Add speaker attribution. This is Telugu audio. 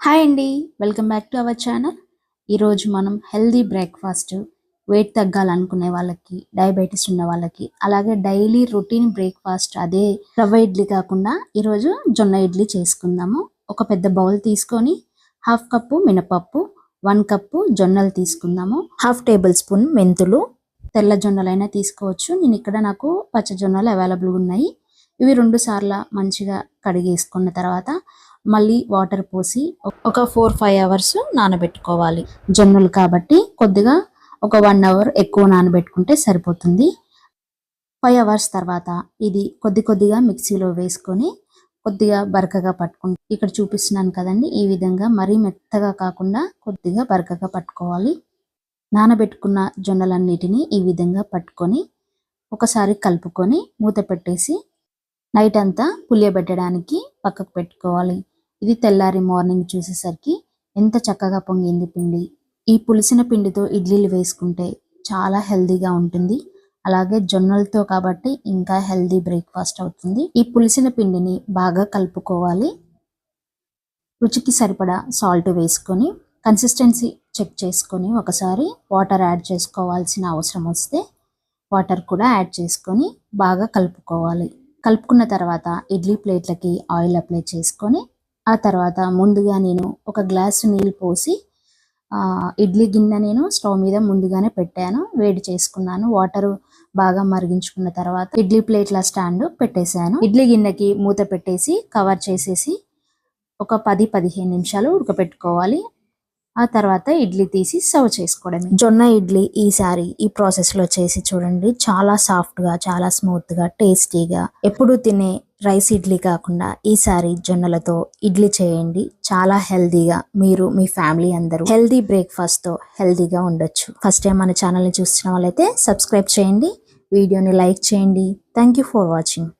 Speaker 1: హాయ్ అండి, welcome back to our channel. ఈరోజు మనం హెల్దీ బ్రేక్ఫాస్ట్, వెయిట్ తగ్గాలనుకునే వాళ్ళకి, డయాబెటీస్ ఉన్న వాళ్ళకి, అలాగే డైలీ రొటీన్ బ్రేక్ఫాస్ట్ అదే రవ్వ ఇడ్లీ కాకుండా ఈరోజు జొన్న ఇడ్లీ చేసుకుందాము. ఒక పెద్ద బౌల్ తీసుకొని హాఫ్ కప్పు మినపప్పు, 1 కప్పు జొన్నలు తీసుకుందాము. హాఫ్ టేబుల్ స్పూన్ మెంతులు, తెల్ల జొన్నలైనా తీసుకోవచ్చు. నాకు పచ్చ జొన్నలు అవైలబుల్గా ఉన్నాయి. ఇవి 2 సార్లు మంచిగా కడిగేసుకున్న తర్వాత మళ్ళీ వాటర్ పోసి ఒక 4-5 అవర్స్ నానబెట్టుకోవాలి. జొన్నలు కాబట్టి కొద్దిగా ఒక 1 అవర్ ఎక్కువ నానబెట్టుకుంటే సరిపోతుంది. 5 అవర్స్ తర్వాత ఇది కొద్దిగా మిక్సీలో వేసుకొని కొద్దిగా బరకగా పట్టుకుంటాం. ఇక్కడ చూపిస్తున్నాను కదండి, ఈ విధంగా మరీ మెత్తగా కాకుండా కొద్దిగా బరకగా పట్టుకోవాలి. నానబెట్టుకున్న జొన్నలన్నిటిని ఈ విధంగా పట్టుకొని ఒకసారి కలుపుకొని మూత పెట్టేసి నైట్ అంతా పులియబెట్టడానికి పక్కకు పెట్టుకోవాలి. ఇది తెల్లారి మార్నింగ్ చూసేసరికి ఎంత చక్కగా పొంగింది పిండి. ఈ పులిసిన పిండితో ఇడ్లీలు వేసుకుంటే చాలా హెల్దీగా ఉంటుంది. అలాగే జొన్నలతో కాబట్టి ఇంకా హెల్దీ బ్రేక్ఫాస్ట్ అవుతుంది. ఈ పులిసిన పిండిని బాగా కలుపుకోవాలి. రుచికి సరిపడా సాల్ట్ వేసుకొని కన్సిస్టెన్సీ చెక్ చేసుకొని ఒకసారి వాటర్ యాడ్ చేసుకోవాల్సిన అవసరం వస్తే వాటర్ కూడా యాడ్ చేసుకొని బాగా కలుపుకోవాలి. కలుపుకున్న తర్వాత ఇడ్లీ ప్లేట్లకి ఆయిల్ అప్లై చేసుకొని ఆ తర్వాత ముందుగా నేను ఒక గ్లాసు నీళ్ళు పోసి ఇడ్లీ గిన్నె నేను స్టవ్ మీద ముందుగానే పెట్టాను, వేడి చేసుకున్నాను. వాటర్ బాగా మరిగించుకున్న తర్వాత ఇడ్లీ ప్లేట్ల స్టాండ్ పెట్టేశాను. ఇడ్లీ గిన్నెకి మూత పెట్టేసి కవర్ చేసేసి ఒక 10-15 నిమిషాలు ఉడకపెట్టుకోవాలి. ఆ తర్వాత ఇడ్లీ తీసి సర్వ్ చేసుకోవడమే. జొన్న ఇడ్లీ ఈసారి ఈ ప్రాసెస్లో చేసి చూడండి. చాలా సాఫ్ట్గా, చాలా స్మూత్గా, టేస్టీగా. ఎప్పుడు తినే రైస్ ఇడ్లీ కాకుండా ఈసారి జొన్నలతో ఇడ్లీ చేయండి. చాలా హెల్దీగా మీరు మీ ఫ్యామిలీ అందరూ హెల్దీ బ్రేక్ఫాస్ట్తో హెల్దీగా ఉండొచ్చు. ఫస్ట్ టైం మన ఛానల్ని చూస్తున్న వాళ్ళైతే సబ్స్క్రైబ్ చేయండి, వీడియోని లైక్ చేయండి. Thank you for watching.